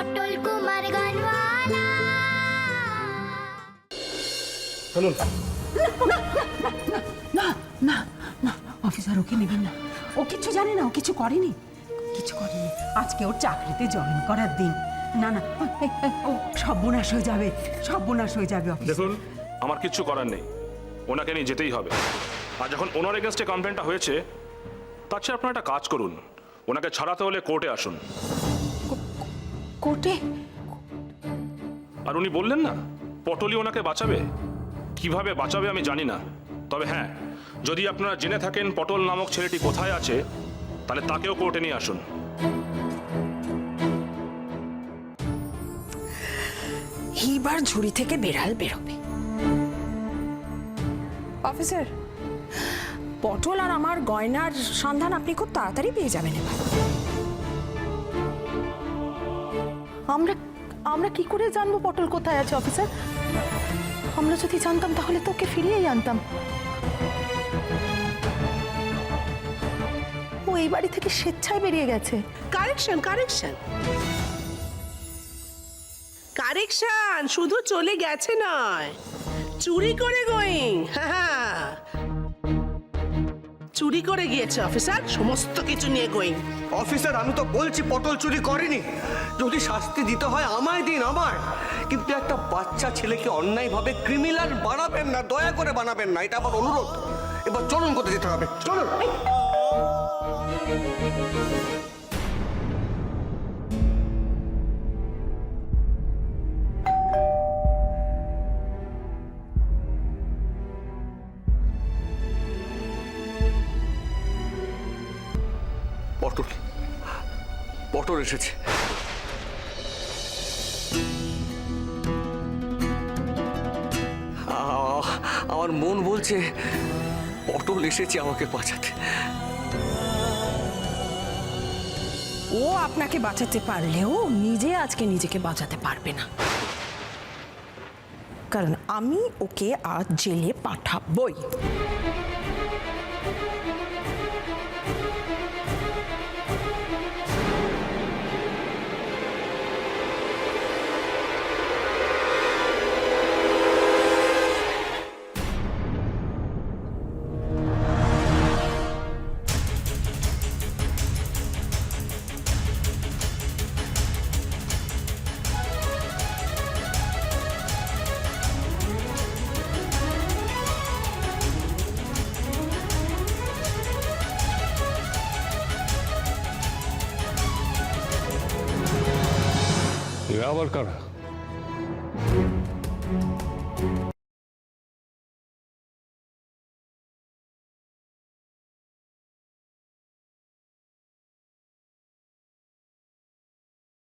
পটল কুমার গানওয়ালা। চলুন। না না না অফিসার ওকে নেবেন না, ও কিছু জানে না, ও কিছু করেনি, আজকে ওর চাকরিতে জয়েন করার দিন। না না ও সর্বনাশ হয়ে যাবে, সর্বনাশ হয়ে যাবে। দেখুন, আমার কিচ্ছু করার নেই, ওনাকে নিয়ে যেতেই হবে। আর যখন ওনার এগেনস্টে কমপ্লেনটা হয়েছে, তার চেয়ে আপনারা একটা কাজ করুন, ওনাকে ছাড়াতে হলে কোর্টে আসুন। কোর্টে? আর উনি বললেন না পটলই ওনাকে বাঁচাবে। কিভাবে বাঁচাবে আমি জানি না, তবে হ্যাঁ, যদি আপনারা জেনে থাকেন পটল নামক ছেলেটি কোথায় আছে, তাহলে তাকেও কোর্টে নিয়ে আসুন। এইবার ঝুড়ি থেকে বেড়াল বেরোবে। অফিসার, পটল আর আমার গয়নার সন্ধান আপনি খুব তাড়াতাড়ি পেয়ে যাবেন এবার। আমরা কি করে জানবো পটল কোথায় আছে অফিসার? আমরা যদি জানতাম তাহলে তো ওকে ফিরিয়েই আনতাম। ও এই বাড়ি থেকে স্বেচ্ছায় বেরিয়ে গেছে। কারেকশন কারেকশন কারেকশন, শুধু চলে গেছে নয়, চুরি করে গোয়িং। হ্যাঁ, চুরি করে গিয়েছে অফিসার, সমস্ত কিছু নিয়ে গোয়িং। অফিসার, আমি তো বলছি পটল চুরি করেনি। যদি শাস্তি দিতে হয় আমায় দিন, আমার। কিন্তু একটা বাচ্চা ছেলেকে অন্যায়ভাবে ক্রিমিনাল বানাবেন না, দয়া করে বানাবেন না, এটা আমার অনুরোধ। এবার চলুন, কোথায় যেতে হবে চলুন। পটল পটল এসেছে। আমার মন বলছে পটল এসেছে আমাকে বাঁচাতে। ও আপনাকে বাঁচাতে পারলেও নিজে আজকে নিজেকে বাঁচাতে পারবে না, কারণ আমি ওকে আজ জেলে পাঠাবই। এরা আবার কারা?